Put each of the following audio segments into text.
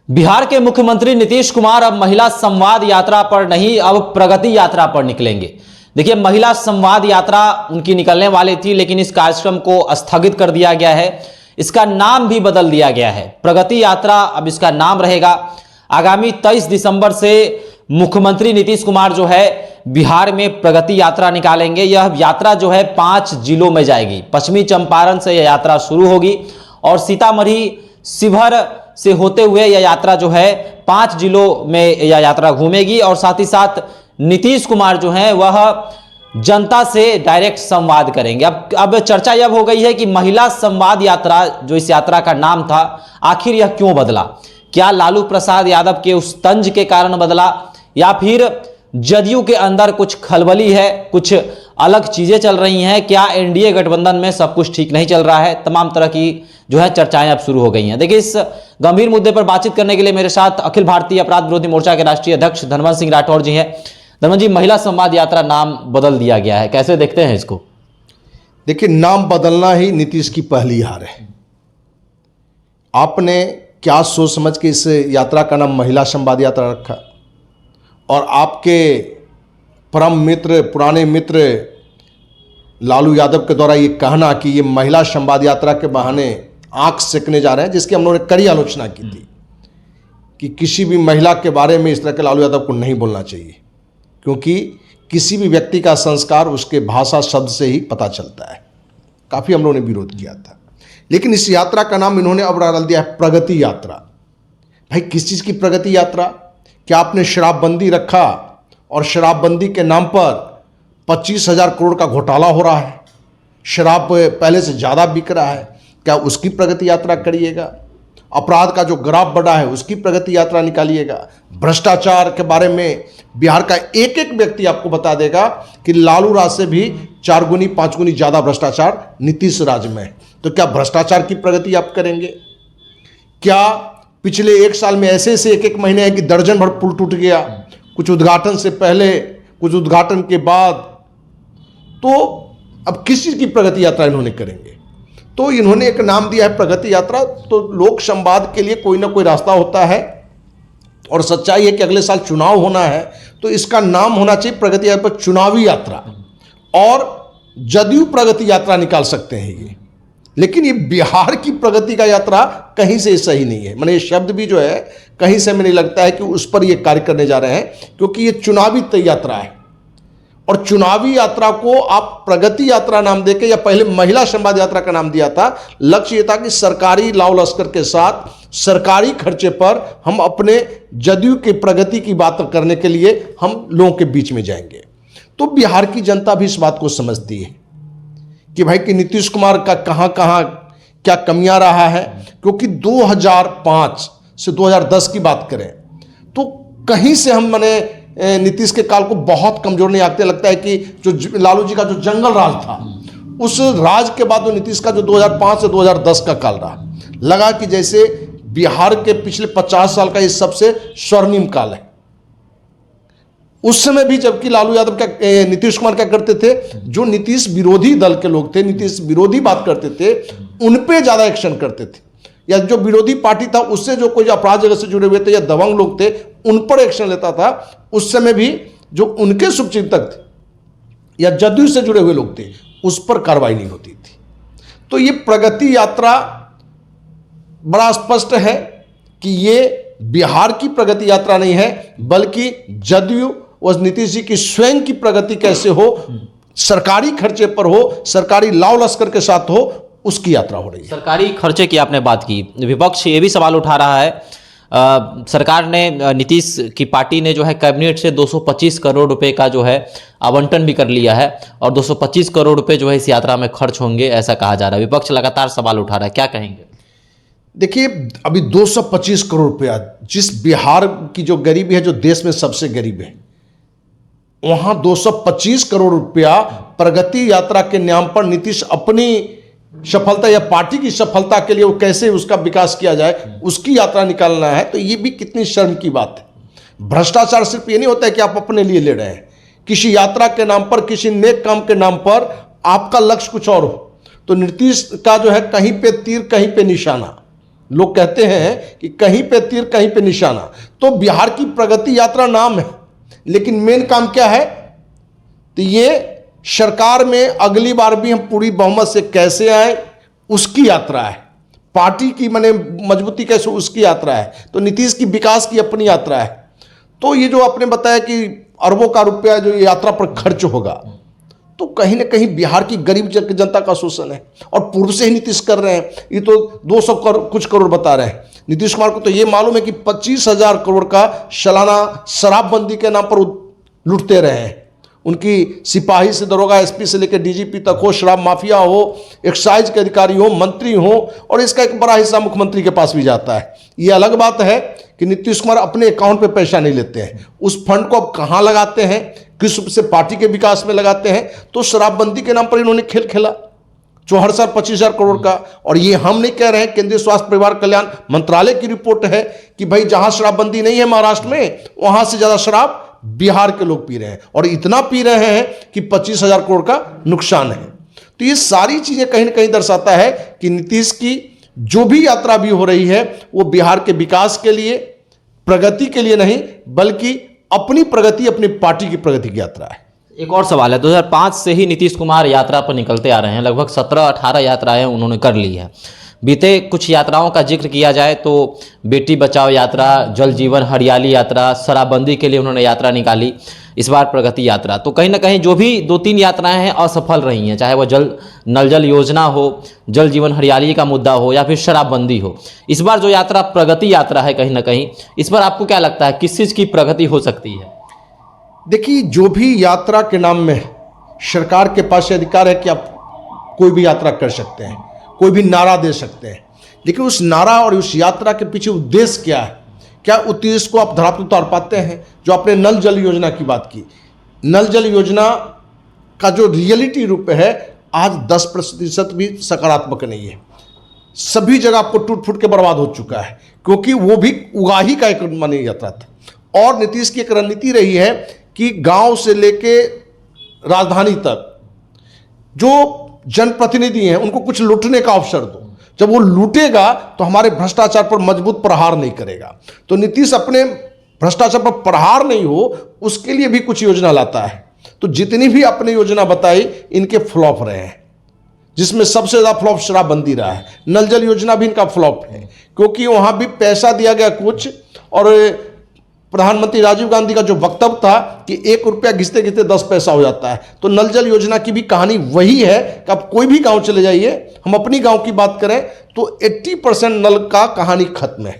बिहार के मुख्यमंत्री नीतीश कुमार अब महिला संवाद यात्रा पर नहीं, अब प्रगति यात्रा पर निकलेंगे। देखिए, महिला संवाद यात्रा उनकी निकलने वाली थी, लेकिन इस कार्यक्रम को स्थगित कर दिया गया है। इसका नाम भी बदल दिया गया है, प्रगति यात्रा अब इसका नाम रहेगा। आगामी 23 दिसंबर से मुख्यमंत्री नीतीश कुमार जो है बिहार में प्रगति यात्रा निकालेंगे। यह यात्रा जो है 5 जिलों में जाएगी। पश्चिमी चंपारण से यह यात्रा शुरू होगी और सीतामढ़ी, शिवहर से होते हुए यह यात्रा जो है 5 जिलों में यह यात्रा घूमेगी। और साथ ही साथ नीतीश कुमार जो है वह जनता से डायरेक्ट संवाद करेंगे। अब चर्चा यह हो गई है कि महिला संवाद यात्रा, जो इस यात्रा का नाम था, आखिर यह क्यों बदला? क्या लालू प्रसाद यादव के उस तंज के कारण बदला, या फिर जदयू के अंदर कुछ खलबली है, कुछ अलग चीजें चल रही हैं? क्या एनडीए गठबंधन में सब कुछ ठीक नहीं चल रहा है? तमाम तरह की जो है चर्चाएं अब शुरू हो गई हैं। देखिए, इस गंभीर मुद्दे पर बातचीत करने के लिए मेरे साथ अखिल भारतीय अपराध विरोधी मोर्चा के राष्ट्रीय अध्यक्ष धनवंत सिंह राठौर जी हैं। धनवंत जी, महिला संवाद यात्रा नाम बदल दिया गया है, कैसे देखते हैं इसको? देखिए, नाम बदलना ही नीतीश की पहली हार है। आपने क्या सोच समझ के इस यात्रा का नाम महिला संवाद यात्रा रखा? और आपके परम मित्र, पुराने मित्र लालू यादव के द्वारा ये कहना कि ये महिला संवाद यात्रा के बहाने आंख सेकने जा रहे हैं, जिसकी हम लोगों ने कड़ी आलोचना की थी कि किसी भी महिला के बारे में इस तरह के लालू यादव को नहीं बोलना चाहिए, क्योंकि किसी भी व्यक्ति का संस्कार उसके भाषा शब्द से ही पता चलता है। काफ़ी हम लोगों ने विरोध किया था, लेकिन इस यात्रा का नाम इन्होंने अब डाल दिया है प्रगति यात्रा। भाई, किस चीज़ की प्रगति यात्रा? क्या आपने शराबबंदी रखा और शराबबंदी के नाम पर 25,000 करोड़ का घोटाला हो रहा है, शराब पहले से ज़्यादा बिक रहा है, क्या उसकी प्रगति यात्रा करिएगा? अपराध का जो ग्राफ बढ़ा है उसकी प्रगति यात्रा निकालिएगा? भ्रष्टाचार के बारे में बिहार का एक एक व्यक्ति आपको बता देगा कि लालू राज से भी 4 गुनी 5 गुनी ज़्यादा भ्रष्टाचार नीतीश राज में है। तो क्या भ्रष्टाचार की प्रगति आप करेंगे? क्या पिछले 1 साल में ऐसे ऐसे एक महीने है कि दर्जन भर पुल टूट गया, कुछ उद्घाटन से पहले, कुछ उद्घाटन के बाद? तो अब किस चीज़ की प्रगति यात्रा इन्होंने करेंगे? तो इन्होंने एक नाम दिया है प्रगति यात्रा। तो लोक संवाद के लिए कोई ना कोई रास्ता होता है, और सच्चाई है कि अगले साल चुनाव होना है, तो इसका नाम होना चाहिए प्रगति यात्रा, चुनावी यात्रा। और जदयू प्रगति यात्रा निकाल सकते हैं ये, लेकिन ये बिहार की प्रगति का यात्रा कहीं से सही नहीं है। मैंने ये शब्द भी जो है कहीं से मुझे लगता है कि उस पर ये कार्य करने जा रहे हैं, क्योंकि ये चुनावी यात्रा है। और चुनावी यात्रा को आप प्रगति यात्रा नाम देके, या पहले महिला संवाद यात्रा का नाम दिया था, लक्ष्य ये था कि सरकारी लाव लश्कर के साथ सरकारी खर्चे पर हम अपने जदयू की प्रगति की बात करने के लिए हम लोगों के बीच में जाएंगे। तो बिहार की जनता भी इस बात को समझती है कि भाई कि नीतीश कुमार का कहाँ कहाँ क्या कमियां रहा है। क्योंकि 2005 से 2010 की बात करें तो कहीं से हम नीतीश के काल को बहुत कमजोर नहीं आते। लगता है कि जो लालू जी का जो जंगल राज था, उस राज के बाद नीतीश का जो 2005 से 2010 का काल रहा, लगा कि जैसे बिहार के पिछले 50 साल का ये सबसे स्वर्णिम काल है। उस समय भी जबकि लालू यादव क्या, नीतीश कुमार क्या करते थे, जो नीतीश विरोधी दल के लोग थे, नीतीश विरोधी बात करते थे, उन पे ज्यादा एक्शन करते थे। या जो विरोधी पार्टी था उससे जो कोई अपराध जगत से जुड़े हुए थे या दबंग लोग थे, उन पर एक्शन लेता था। उस समय भी जो उनके शुभचिंतक थे या जदयू से जुड़े हुए लोग थे, उस पर कार्रवाई नहीं होती थी। तो ये प्रगति यात्रा बड़ा स्पष्ट है कि ये बिहार की प्रगति यात्रा नहीं है, बल्कि जदयू और नीतीश जी की स्वयं की प्रगति कैसे हो, सरकारी खर्चे पर हो, सरकारी लाव लश्कर के साथ हो, उसकी यात्रा हो रही है। सरकारी खर्चे की आपने बात की, विपक्ष ये भी सवाल उठा रहा है, सरकार ने, नीतीश की पार्टी ने जो है कैबिनेट से 225 करोड़ रुपए का जो है आवंटन भी कर लिया है, और 225 करोड़ रुपए जो है इस यात्रा में खर्च होंगे, ऐसा कहा जा रहा है। विपक्ष लगातार सवाल उठा रहा है, क्या कहेंगे? देखिए, अभी 225 करोड़ रुपया, जिस बिहार की जो गरीबी है, जो देश में सबसे गरीब है, वहां 225 करोड़ रुपया प्रगति यात्रा के नाम पर नीतीश अपनी सफलता या पार्टी की सफलता के लिए वो कैसे उसका विकास किया जाए, उसकी यात्रा निकालना है। तो ये भी कितनी शर्म की बात है। भ्रष्टाचार सिर्फ ये नहीं होता है कि आप अपने लिए ले रहे हैं, किसी यात्रा के नाम पर, किसी नेक काम के नाम पर आपका लक्ष्य कुछ और हो। तो नीतीश का जो है कहीं पे तीर कहीं पे निशाना, लोग कहते हैं कि कहीं पे तीर कहीं पे निशाना। तो बिहार की प्रगति यात्रा नाम है, लेकिन मेन काम क्या है? तो ये सरकार में अगली बार भी हम पूरी बहुमत से कैसे आए उसकी यात्रा है। पार्टी की माने मजबूती कैसे उसकी यात्रा है। तो नीतीश की विकास की अपनी यात्रा है। तो ये जो आपने बताया कि अरबों का रुपया जो यात्रा पर खर्च होगा, तो कहीं ना कहीं बिहार की गरीब जनता का शोषण है। और पूर्व से ही नीतीश कर रहे हैं। ये तो 200 कुछ करोड़ बता रहे हैं। नीतीश कुमार को तो ये मालूम है कि 25,000 करोड़ का सालाना शराबबंदी के नाम पर लूटते रहे हैं। उनकी सिपाही से दरोगा, एसपी से लेकर डीजीपी तक हो, शराब माफिया हो, एक्साइज के अधिकारी हो, मंत्री हो, और इसका एक बड़ा हिस्सा मुख्यमंत्री के पास भी जाता है। ये अलग बात है कि नीतीश कुमार अपने अकाउंट पे पैसा नहीं लेते हैं। उस फंड को अब कहाँ लगाते हैं, किस रूप से पार्टी के विकास में लगाते हैं। तो शराबबंदी के नाम पर इन्होंने खेल खेला 24,000-25,000 करोड़ का। और ये हम नहीं कह रहे हैं, केंद्रीय स्वास्थ्य परिवार कल्याण मंत्रालय की रिपोर्ट है कि भाई जहां शराबबंदी नहीं है महाराष्ट्र में, वहां से ज्यादा शराब बिहार के लोग पी रहे हैं, और इतना पी रहे हैं कि 25,000 करोड़ का नुकसान है। तो ये सारी चीजें कहीं ना कहीं दर्शाता है कि नीतीश की जो भी यात्रा भी हो रही है वो बिहार के विकास के लिए, प्रगति के लिए नहीं, बल्कि अपनी प्रगति, अपनी पार्टी की प्रगति की यात्रा है। एक और सवाल है, 2005 से ही नीतीश कुमार यात्रा पर निकलते आ रहे हैं। लगभग 17-18 यात्राएं उन्होंने कर ली है। बीते कुछ यात्राओं का जिक्र किया जाए तो बेटी बचाओ यात्रा, जल जीवन हरियाली यात्रा, शराबबंदी के लिए उन्होंने यात्रा निकाली, इस बार प्रगति यात्रा। तो कहीं ना कहीं जो भी 2-3 यात्राएं हैं असफल रही हैं, चाहे वह नल जल योजना हो, जल जीवन हरियाली का मुद्दा हो, या फिर शराबबंदी हो। इस बार जो यात्रा प्रगति यात्रा है, कहीं ना कहीं इस पर आपको क्या लगता है, किस चीज़ की प्रगति हो सकती है? देखिए, जो भी यात्रा के नाम में सरकार के पास अधिकार है कि आप कोई भी यात्रा कर सकते हैं, कोई भी नारा दे सकते हैं, लेकिन उस नारा और उस यात्रा के पीछे उद्देश्य क्या है, क्या उद्देश्य को आप धरातल उतार पाते हैं? जो आपने नल जल योजना की बात की, नल जल योजना का जो रियलिटी रूप है आज 10% भी सकारात्मक नहीं है। सभी जगह आपको टूट फूट के बर्बाद हो चुका है, क्योंकि वो भी उगाही का एक मानी यात्रा था। और नीतीश की एक रणनीति रही है कि गांव से लेके राजधानी तक जो जनप्रतिनिधि हैं उनको कुछ लूटने का अवसर दो। जब वो लूटेगा तो हमारे भ्रष्टाचार पर मजबूत प्रहार नहीं करेगा। तो नीतीश अपने भ्रष्टाचार पर प्रहार नहीं हो उसके लिए भी कुछ योजना लाता है। तो जितनी भी आपने योजना बताई इनके फ्लॉप रहे हैं, जिसमें सबसे ज़्यादा फ्लॉप शराबबंदी रहा है। नल जल योजना भी इनका फ्लॉप है, क्योंकि वहाँ भी पैसा दिया गया कुछ, और प्रधानमंत्री राजीव गांधी का जो वक्तव्य था कि 1 रुपया घिसते घिसते 10 पैसा हो जाता है। तो नल जल योजना की भी कहानी वही है कि आप कोई भी गांव चले जाइए, हम अपनी गांव की बात करें तो 80% नल का कहानी खत्म है।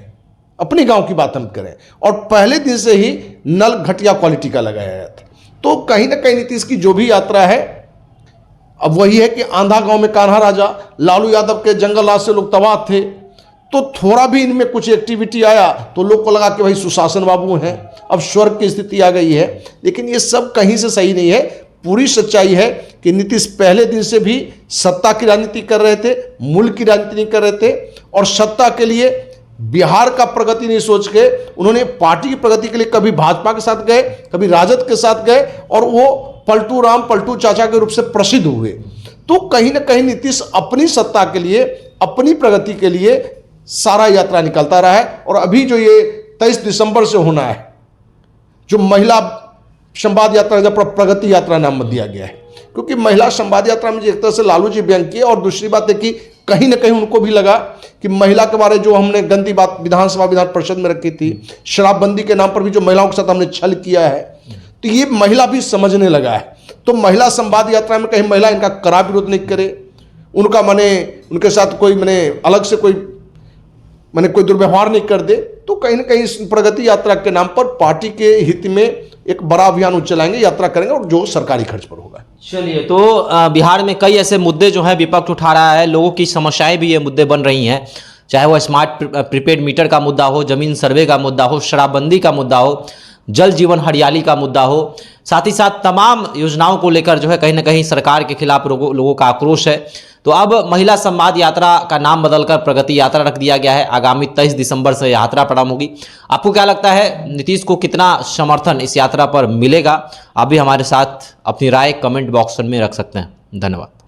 अपनी गांव की बात हम करें, और पहले दिन से ही नल घटिया क्वालिटी का लगाया गया था। तो कहीं ना कहीं नीतीश की जो भी यात्रा है अब वही है कि आंधा गांव में कान्हा राजा, लालू यादव के जंगल राज से लोग तबाह थे। तो थोड़ा भी इनमें कुछ एक्टिविटी आया तो लोग को लगा कि भाई सुशासन बाबू हैं, अब स्वर्ग की स्थिति आ गई है। लेकिन ये सब कहीं से सही नहीं है। पूरी सच्चाई है कि नीतीश पहले दिन से भी सत्ता की राजनीति कर रहे थे, मुल्क की राजनीति नहीं कर रहे थे, और सत्ता के लिए बिहार का प्रगति नहीं सोच के उन्होंने पार्टी की प्रगति के लिए कभी भाजपा के साथ गए, कभी राजद के साथ गए, और वो पलटू राम, पलटू चाचा के रूप से प्रसिद्ध हुए। तो कहीं ना कहीं नीतीश अपनी सत्ता के लिए, अपनी प्रगति के लिए सारा यात्रा निकलता रहा है। और अभी जो ये 23 दिसंबर से होना है, जो महिला संवाद यात्रा, जब प्रगति यात्रा नाम दिया गया है, क्योंकि महिला संवाद यात्रा में एक तरह से लालू जी व्यंग किए। और दूसरी बात है कि कहीं ना कहीं उनको भी लगा कि महिला के बारे जो हमने गंदी बात विधानसभा विधान परिषद में रखी थी, शराबबंदी के नाम पर भी जो महिलाओं के साथ हमने छल किया है, तो ये महिला भी समझने लगा है। तो महिला संवाद यात्रा में कहीं महिला इनका कड़ा विरोध नहीं करे, उनका माने उनके साथ कोई माने अलग से कोई दुर्व्यवहार नहीं कर दे। तो कहीं ना कहीं इस प्रगति यात्रा के नाम पर पार्टी के हित में एक बड़ा अभियान चलाएंगे, यात्रा करेंगे, और जो सरकारी खर्च पर होगा। चलिए, तो बिहार में कई ऐसे मुद्दे जो हैं विपक्ष उठा रहा है, लोगों की समस्याएं भी ये मुद्दे बन रही हैं, चाहे वो स्मार्ट प्रीपेड मीटर का मुद्दा हो, जमीन सर्वे का मुद्दा हो, शराबबंदी का मुद्दा हो, जल जीवन हरियाली का मुद्दा हो, साथ ही साथ तमाम योजनाओं को लेकर जो है कहीं ना कहीं सरकार के खिलाफ लोगों का आक्रोश है। तो अब महिला संवाद यात्रा का नाम बदलकर प्रगति यात्रा रख दिया गया है। आगामी 23 दिसंबर से यात्रा प्रारंभ होगी। आपको क्या लगता है नीतीश को कितना समर्थन इस यात्रा पर मिलेगा? आप भी हमारे साथ अपनी राय कमेंट बॉक्स में रख सकते हैं। धन्यवाद।